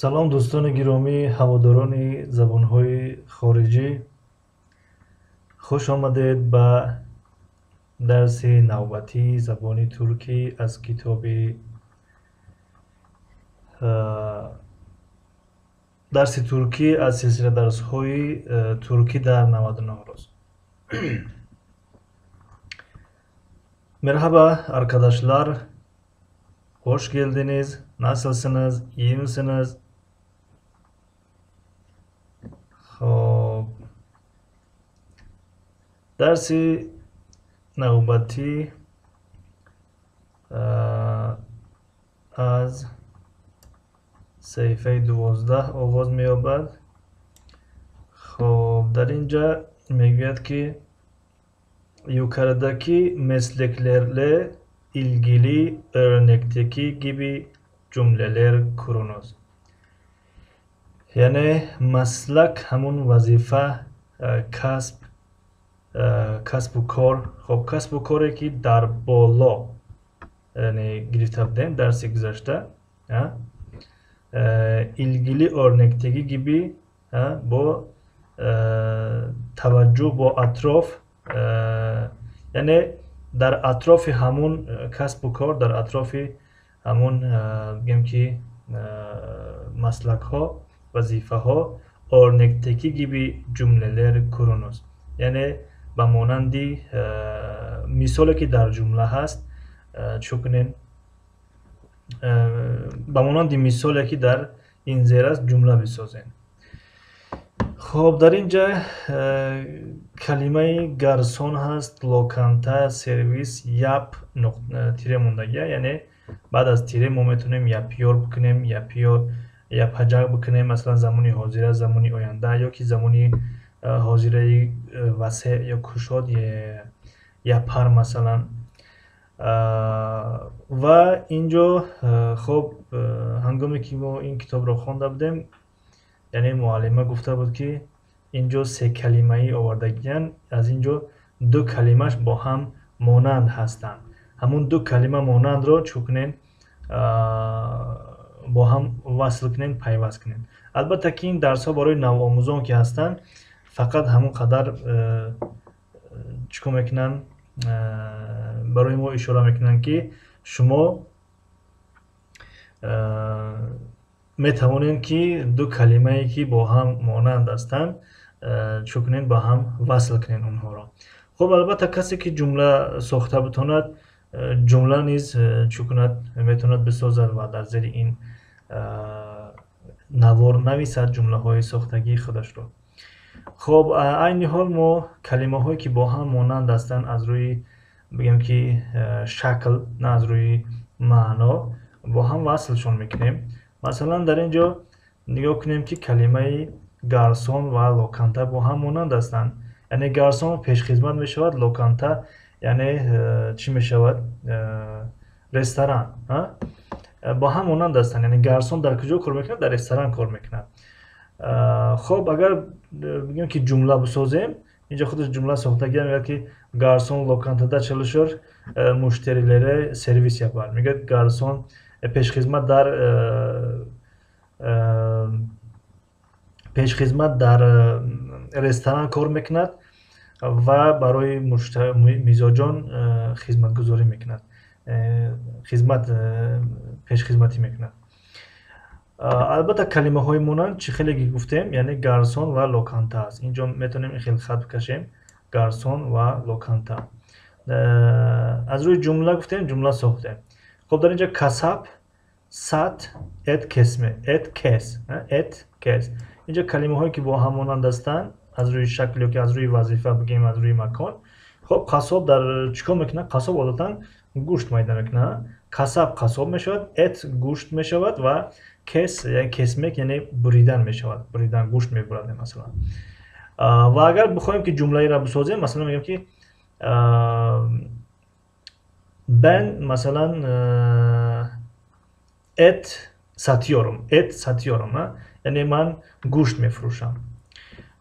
салом дӯстони гиромӣ, ҳаводорони забонҳои хориҷӣ, хуш омадед ба дарси навбатии забони туркӣ аз китоби дарси туркӣ аз силсила дарсҳои туркӣ дар 99 рӯз. Мерҳаба arkadaşlar, hoş geldiniz. Nasılsınız? İyi misiniz? Xo'p. Darsi navbati az саҳифаи 12 оғоз меёбад. Хоб, дар инҷа мегӯяд ки yukarıdaki mesleklerle ilgili örnekteki gibi cümleler kurunuz. Yani maslak hamun vazifa, kasb, kasb-u kor. Xo'p, kasb-u kore ki dar bolo yani girifta budem darsi guzashta. İlgili örnekteki gibi bu tavajjuh bu atrof یعنی در اطراف همون کسب و کار، در اطراف همون بگیم که مسلک ها، وظیفه ها örnekteki gibi cümleler kurunuz. Yani به مانندی مثالی که در جمله هست چکنین به مانندی مثالی که در این زیر است جمله بسازین. خب در اینجا کلمه گارسون هست، لوکانتا، سرویس، یپ تیره موندگی. یعنی بعد از تیره ما میتونیم یا پیور بکنیم یا پیور یا پجاق بکنیم، مثلا زمانی حاضره، زمانی آینده، یا که زمانی حاضره وسع یا کشاد یا پر مثلا. و اینجا خب هنگامی که ما این کتاب رو خوانده بودیم، یعنی معلمه گفته بود که اینجا سه کلمه ای آوردگیان، از اینجا دو کلمهش با هم مانند هستند. همون دو کلمه مانند رو چکنین با هم وصل کنین، پیوست کنین. البته که این درس ها برای نوآموزان که هستند فقط همون قدر چکو میکنن، برای ما اشاره میکنن که شما میتوانید که دو کلمه ای که با هم مانند هستند چکنین با هم وصل کنین اونها را. خب البته کسی که جمله ساخته بتواند جمله نیز چکند میتواند بسازد و در زیر این نوار نویسد جمله های ساختگی خودش را. خب این حال ما کلمه هایی که با هم مانند هستند از روی بگیم که شکل، نه از روی معنا، با هم وصلشون میکنیم. مثلا در اینجا نگاه کنیم که کلمه گارسون و لوکانتا با هم مانند هستند. یعنی گارسون پیش خدمت می شود، لوکانتا یعنی چی می شود؟ رستوران. با هم مانند هستند. یعنی گارسون در کجا کار میکنه؟ در رستوران کار میکنه. خب اگر بگیم که جمله بسازیم، اینجا خودش جمله ساختگی میگه که گارسون لوکانتادا çalışır, müşterilere servis yapar. میگه گارسون پیشخدمت در رستوران کار میکند و برای میزبان خدمتگزاری میکند، پیشخدمتی میکند. البته کلمه های مانند چه خیلی گفتیم، یعنی گارسون و لوکانتا است. اینجا میتونیم خیلی خط بکشیم، گارسون و لوکانتا. از روی جمله گفتیم، جمله ساختیم. خب در اینجا کسب، سات، ات کسمه، ات کس. اینجا کلمه هایی که با هم مانند هستند از روی شکل یا که از روی وظیفه بگیم، از روی مکان. خب قصاب در چیکار میکنه؟ قصاب عادتا گوشت میده میکنه. کسب قصاب میشود، ات گوشت میشود و کس یعنی کسمک یعنی بریدن میشود، بریدن گوشت میبرد مثلا. و اگر بخوایم که جمله ای را بسازیم، مثلا میگم که ben مثلا et satıyorum. Yani ben گوشت میفروشم.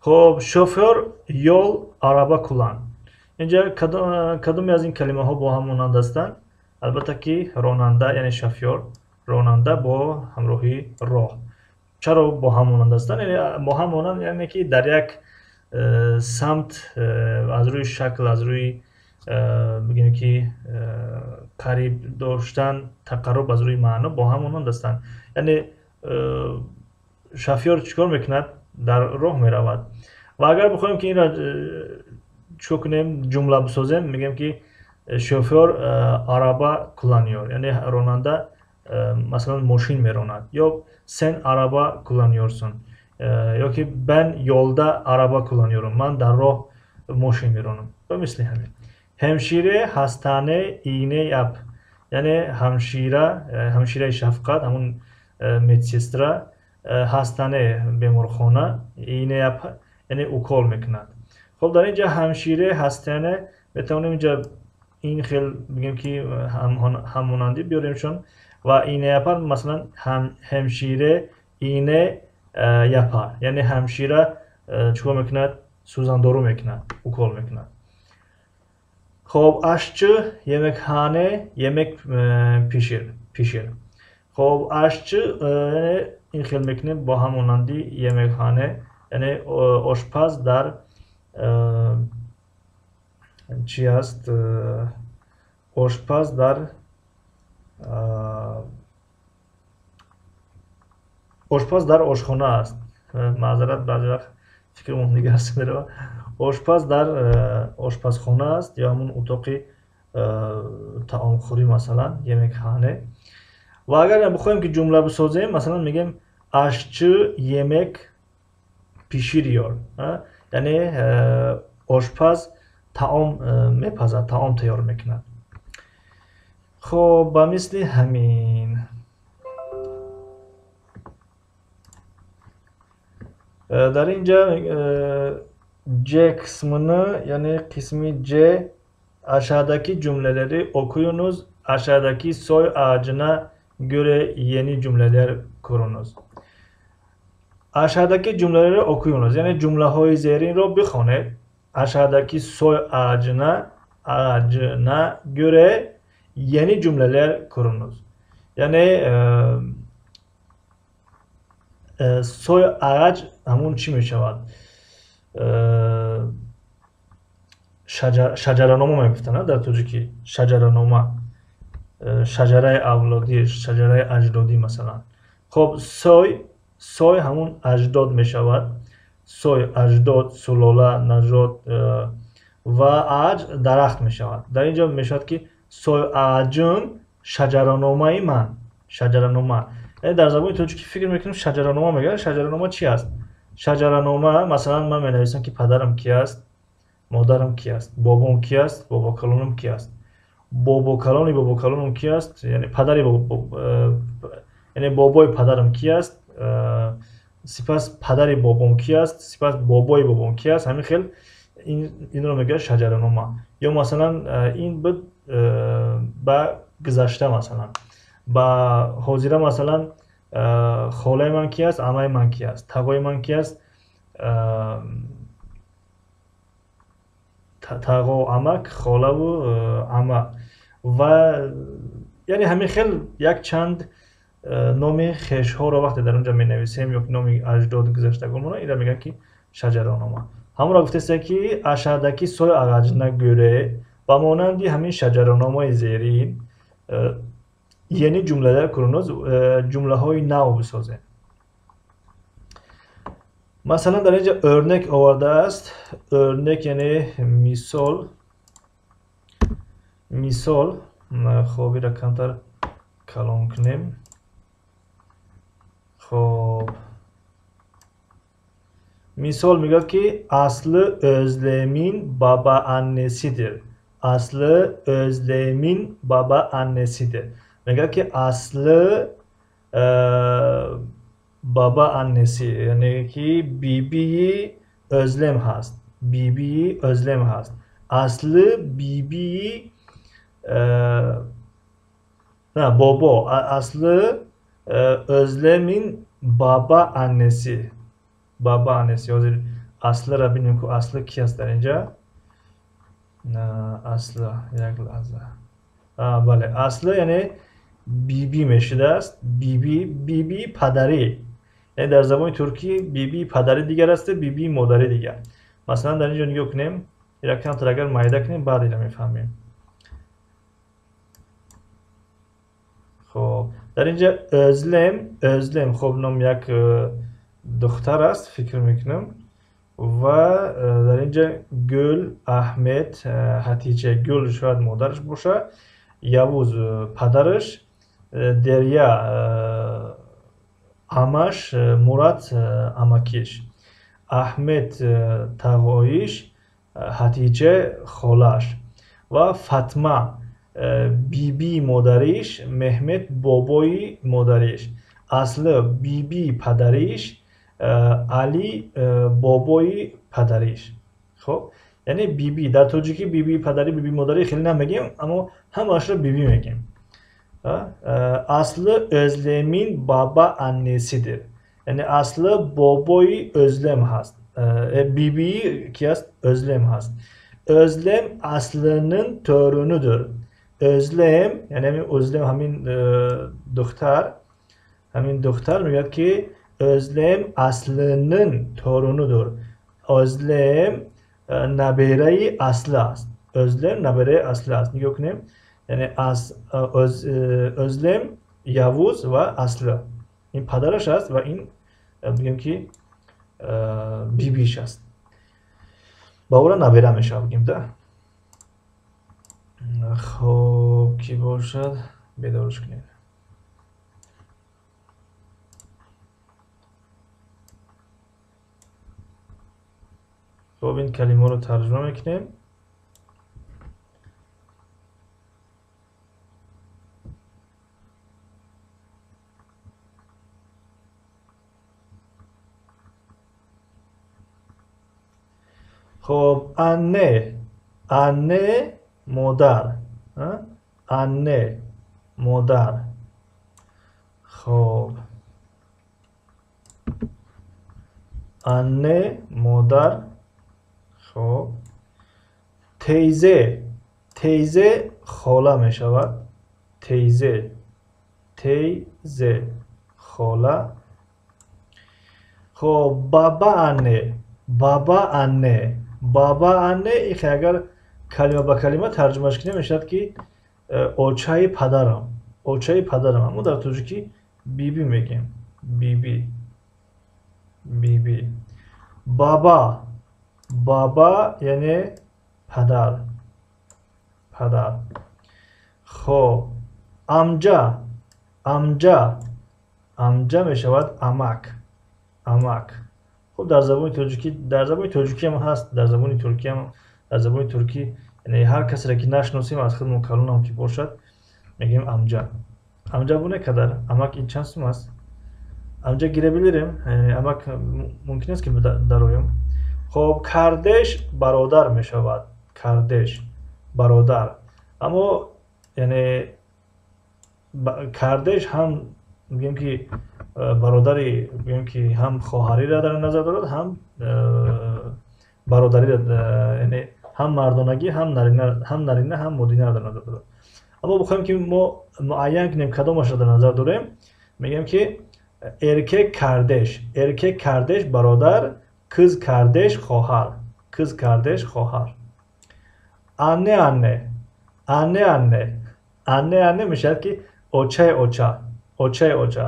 خب شوفör yol araba kullan. اینجا کدومی از این کلمه ها با هم مانند هستند؟ البته که راننده یعنی شوفör، راننده با همراهی راه. چرا با هم مانند هستند؟ یعنی با هم مانند یعنی که در یک سمت از روی شکل، از روی بگیم که قریب داشتن، تقرب از روی معنا با هم مانند هستند. یعنی شافیور چیکار میکند؟ در راه میرود و اگر بخوایم که این را چیکار کنیم، جمله بسازیم، میگیم که شوفör araba kullanıyor. Yani راننده مثلا ماشین میراند، یا sen araba kullanıyorsun. یا که ben yolda araba kullanıyorum. من در راه ماشین میرانم و مثل همین. همشیره hastane iğne yap. یعنی همشیره شفقت، همون medsestra hastane بیمارخانه iğne yap یعنی اوکال میکند. خب در اینجا همشیره هستانه میتونیم اینجا این خیلی بگیم که همونندی بیاریمشون و اینه yapar مثلا همشیره اینه yapar یعنی همشیره چیکار میکند؟ سوزاندارو میکند، اوکال میکند. خب aşçı yemekhane yemek pişir. خب aşçı یعنی این خیلی میکنیم با همونندی yemekhane یعنی آشپز در چی است؟ آشپز در آشخانه است. معذرت بعضی وقت فکرمون دیگه هست میره. آشپز در آشپزخانه است یا همون اتاق طعامخوری مثلا yemekhane. و اگر بخوایم که جمله بسازیم مثلا میگیم aşçı yemek pişiriyor. یعنی آشپز طعام میپزد، طعام تیار میکند. خب با مثل همین در اینجا C kısmını yani kısmı C aşağıdaki cümleleri okuyunuz. Aşağıdaki soy ağacına göre yeni cümleler kurunuz. Aşağıdaki cümleleri okuyunuz. Yani cümleهای زیرین رو بخونید. Aşağıdaki soy ağacına göre yeni cümleler kurunuz. Yani soy ağaç همون چی می شود؟ شجره‌نما میگفتن در ترکی. شجره‌نما، شجره اولادی، شجره اجدادی مثلا. خب soy همون اجداد می شود. soy اجداد، سلاله، نژاد و ağaç درخت می شود. در اینجا می شود که soy ağacım شجره‌نمای من. شجره‌نما در زبان ترکی فکر میکنیم شجره‌نما میگن. شجره‌نما چی است؟ شجره‌نما مثلا من مینویسم که پدرم کی است، مادرم کی است، بابام کی است، بابا کلانم کی است. بابا کلانم کی است یعنی پدری یعنی بابای پدرم کی است، سپس پدری بابام کی است، سپس بابای بابام کی است. همین خیلی این رو میگه شجره‌نما. یا مثلا این بود با گذشته، مثلا با حاضره مثلا خاله من کی است، عمه من کی است، تقای من کی است، تقا و عمک، خاله و عمه. و یعنی همین خیلی یک چند نام خیش ها رو وقتی در اونجا می نویسیم یا نام اجداد گذشتگان این را میگن که شجره‌نما. همون را گفته که aşağıdaki soy ağacına göre و مانندی همین شجره‌نمای زیرین yeni cümleler kurunuz. Cümleهای نو بسازید. مثلا در اینجا örnek آورده است. örnek یعنی مثال. خب این را کمتر کلان کنیم. خب misal میگه که اصل Özlem'in babaannesidir. Aslı Özlem'in babaannesidir. میگه که اصل babaannesi یعنی که بیبی Özlem هست. بیبی Özlem هست. اصل بیبی نه بابا. اصل Özlem'in babaannesi. Babaannesi. Aslı را ببینیم که اصل کی است در اینجا. اصل یک لحظه. بله اصل یعنی بیبی میشده است. بیبی پدری یعنی در زبان ترکی بیبی پدری دیگر است، بیبی مادری دیگر. مثلا در اینجا نگاه کنیم، این کمتر اگر معایده کنیم بعد اینو میفهمیم. خب در اینجا özlem خب نام یک دختر است فکر میکنم و در اینجا گل، احمد، هتیجه. گل شاید مادرش باشه، یavuz پدرش، دریا عمش، مراد عمکیش، احمد تقویش، هتیجه خالش و فاطمه بیبی مادریش، مهمت بابای مادریش، اصل بیبی پدریش، علی بابای پدریش. خب یعنی بیبی در ترکی بیبی پدری بیبی مادری خیلی نمیگیم اما همش رو بیبی میگیم. Aslı Özlem'in baba annesidir. Yani aslı babayı Özlem hast. Bibi ki hast Özlem hast. Özlem Aslı'nın torunudur. Özlem yani Özlem hamin doktor. Hamin doktor میگه ki Özlem Aslı'nın torunudur. Özlem nabere aslı است. Özlem nabere aslı است. نگاه کنیم. یعنی özlem یavuz و aslı. این پدرش است و این بگیم که بیبیش است. با او را نبیره میشه بگیم ده. خب کی باشد بیدارش کنیم. خب این کلمه رو ترجمه میکنیم. خب anne مادر، anne مادر. خب anne مادر. خب تیزه خاله می شود. تیزه خاله. خب بابا anne این اگر کلمه به کلمه ترجمهش کنیم میشد که اوچای پدرم. اما در ترکی بیبی میگیم. بیبی. بابا یعنی پدر. خب امجا میشود امک. خب در زبان ترکی هم هست، در زبان ترکی یعنی هر کسی را که نشناسیم از خودمون کلون که باشد میگیم امجا بونه کدر. امک این چند سوم است؟ امجا girebilirim. امک ممکن است که درایم. خب کاردش برادر میشود. برادر. اما یعنی کاردش هم میگیم که برادری، بگیم که هم خواهری را در نظر دارد هم برادری را، یعنی هم مردانگی هم نارینه هم مدینه را در نظر دارد. اما بخوایم که ما معین کنیم کدامش را در نظر داریم میگیم که erkek kardeş برادر، kız kardeş خواهر. anne میشه که اوچه.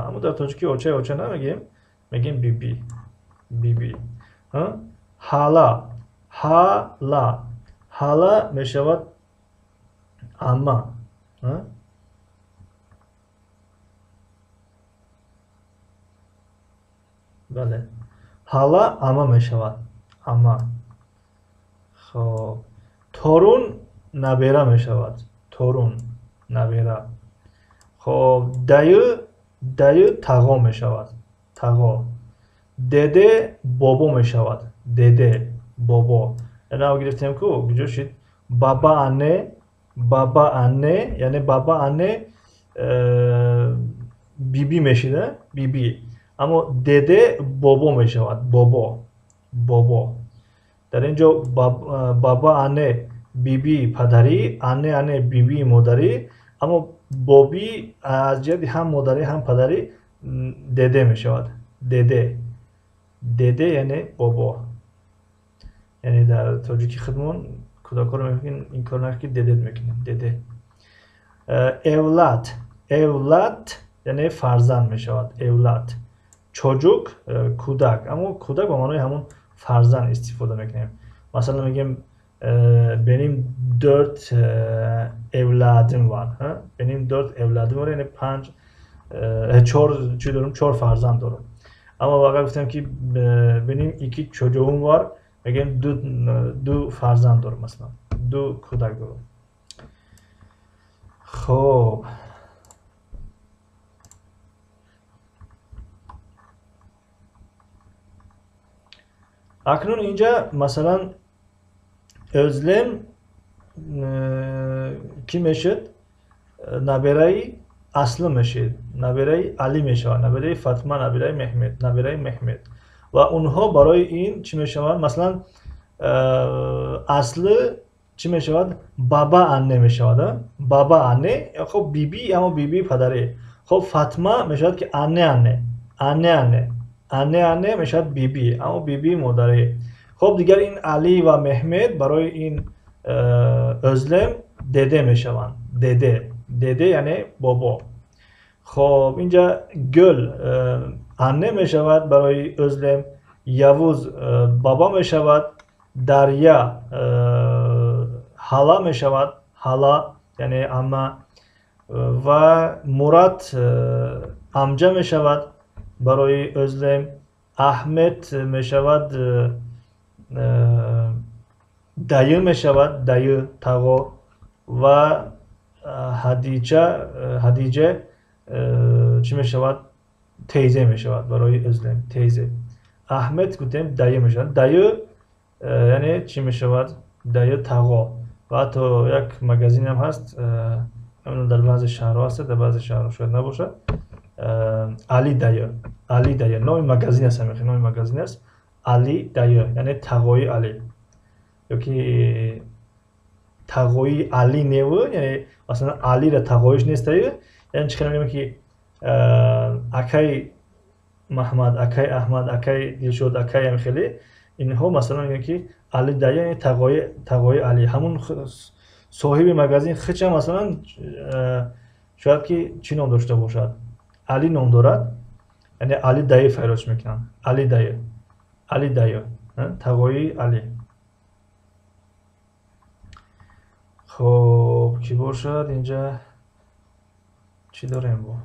اما در ترکی اوچه نمیگیم، میگیم بیبی. حالا میشود اما. بله حالا اما میشود اما. خب تورون نبیره میشود. نبیره. خب دایو تاغا میشود. دده بابا میشود. بابا. یعنی او گرفتیم که کجا شد بابا anne یعنی بابا anne بیبی میشده. اما دده بابا میشود. بابا. در اینجا بابا anne بیبی پدری، anne بیبی مادری، اما بابی از جهت هم مادری هم پدری دده میشود. Dede. Dede یعنی بابا. یعنی در تاجیکی خودمون کودکان رو میگن این کار نکنید که ددت میکنیم. دده. اولاد. اولاد یعنی فرزند میشود. اولاد. çocuk کودک. اما کودک به معنای همون فرزند استفاده میکنیم. مثلا میگیم benim 4 evladım var. Benim 4 evladım var یعنی 4 فرزند دارم. اما واقعا گفتم که benim 2 çocuğum var میگیم 2 فرزند دارم مثلا 2 کودک دارم. خب اکنون اینجا مثلا Özlem kim eşit? Naberay Aslı meşid. Naberay Ali meşa. Naberay Fatma, Naberay Mehmet. Naberay Mehmet. Ve onha برای این چی میشود؟ مثلا اصل چی میشود؟ بابا anne میشود. بابا anne. خب بیبی اما بیبی پدره. خب فاطمه میشود که anne. anne میشود بیبی اما بیبی مادره. خب دیگر این علی و محمد برای این özlem dede میشوند. دده یعنی بابا. خب اینجا گل anne میشود برای özlem. یوز بابا میشود. دریا حالا میشود. حالا یعنی اما. و مراد amca میشود برای özlem. احمد میشود dayı میشود. dayı تاغا. و Hadice چی میشود؟ teyze میشود برای özlem. teyze. Ahmet گفتیم dayı میشود. dayı یعنی چی میشود؟ dayı تاغا. و حتی یک مگزین هم هست در بعضی شهرها هست در بعضی شهرها شاید نباشه. علی dayı نام مگزین است. نام مگزین است. علی dayı یعنی تاغای علی. یا که تاغای علی نیو یعنی مثلا علی را تاغایش نیست یعنی چی میگم که اکای محمد اکای احمد اکای دلشاد اکای هم خیلی اینها مثلا میگن که علی dayı یعنی تاغای علی. همون صاحب مگزین خچ مثلا شاید که چی نام داشته باشد؟ علی نام دارد یعنی علی dayı فراش میکنن. علی dayı تاغای علی. خب کی باشد اینجا چی داریم با؟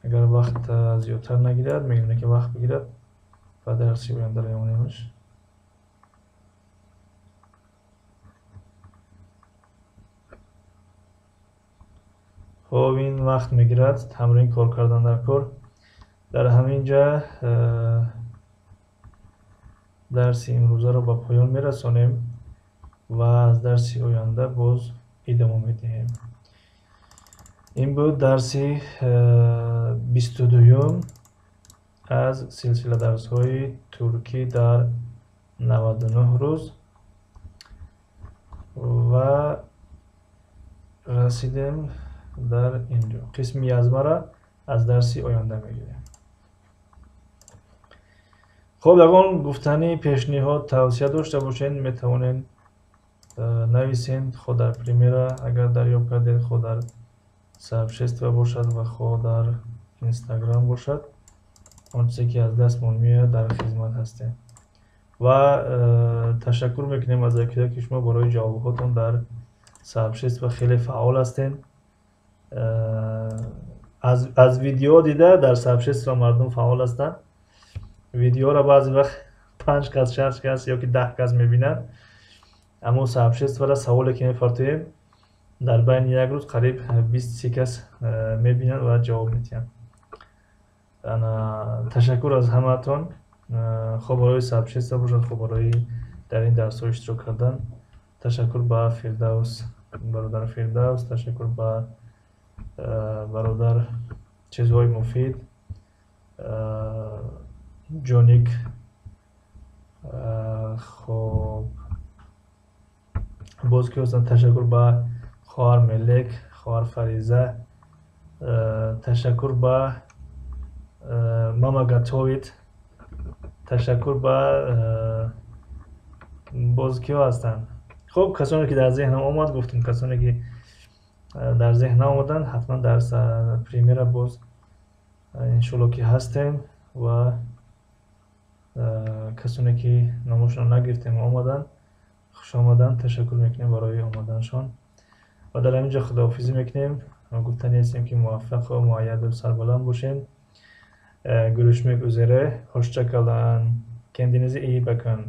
اگر وقت زیادتر نگیرد میگونه که وقت بگیرد و درسی باید داره یمونیمش. خب این وقت میگیرد تمرین کار کردن در کار. در همینجا درسی امروزه رو با پایان میرسانیم و از درسی آینده باز ادامه میدهیم. این بود درسی 22 از سلسله درس های ترکی در 99 روز و رسیدیم در اینجا. قسم 11 را از درسی آینده میگیریم. خب یگان گفتنی پیشنهاد توصیه داشته باشین میتونین نویسین. خود در پریمیرا اگر دریافت کردید، خود در سابشست باشد و خود در اینستاگرام باشد، اون چیزی که از دست میاد در خدمت هستیم. و تشکر میکنیم از اینکه شما برای جواباتون در سابشست و خیلی فعال هستین. از ویدیو دیده در سابشست و مردم فعال هستن. ویدیو را بعضی وقت 5 کس 6 کس یا که 10 کس میبینن، اما سابشست را سوالی که میپرسیم در بین یک روز قریب 20 کس میبینن و جواب میدن. تشکر از همتون. خب برای سابشست باشد، خب برای در این درس ها اشتراک کردن. تشکر با فردوس، برادر فردوس. تشکر با برادر چیزهای مفید جونیک. خب باز که تشکر با خواهر ملک، خواهر فریزه. تشکر با мама готовит. Ташаккур ба боз киё ҳастанд? хуб, касоне ки дар зеҳнам омад, гуфтем касоне ки дар зеҳн наомаданд ҳатман дар премера боз иншоалло ки ҳастем ва касоне ки номошонро нагирифтем омаданд, хушомаданд, ташаккур мекунем барои омаданашон ва дар ҳамин ҷо худоҳофизӣ мекунем. гуфтани ҳастем ки муваффақу муайяду сарбаланд бошед. Görüşmek üzere. Hoşça kalın. Kendinize iyi bakın.